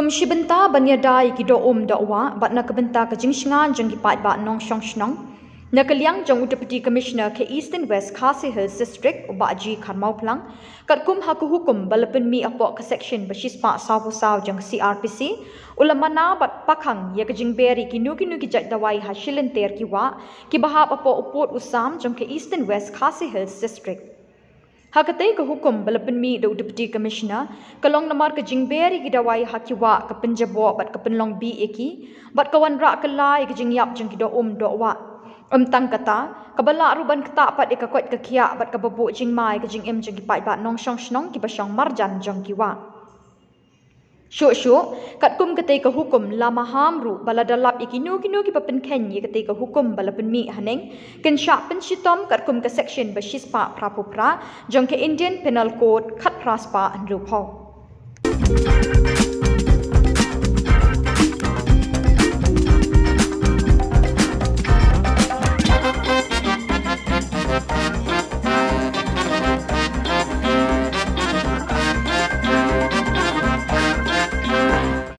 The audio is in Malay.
Kum shibenta banyadai ki do Dawai bat na kabenta ka jingshingan jang ki Peit ba nong shong shnong na kaliang jang Deputy Commissioner ke East and West Khasi Hills District ba ji kharmau plang kat kum haku hukum balapen mi Hapoh ka section bashispa sawu saw jang CRPC ulamana bat pakhang ya ka jingberi ki nu ki jat Dawai ha Shillong ter ki wa ki bahap Hapoh upot usam jang ke East and West Khasi Hills District. Hakatai ke hukum balapen mi do Deputy Commissioner kalong namar ke jingberi ki Dawai hakiwa ke penjabo bat ke penlong bi eki bat kawan rak kelai ke jingyap jang ki do Dawai tang kata kabala ruban kata pat ekakwat ke kia bat ke babuk jingmai ke jingem jang ki Peit bat nong shong shnong ki basong marjan jang ki wa Shoh kat kum ketai ke hukum la Maham ru bala dalap ikinu ki papen ken ye ketai ke hukum bala penmi haneng ken syak penshitom kat kum ke section bashispa prapupra jong ke Indian Penal Code khat praspa anru pho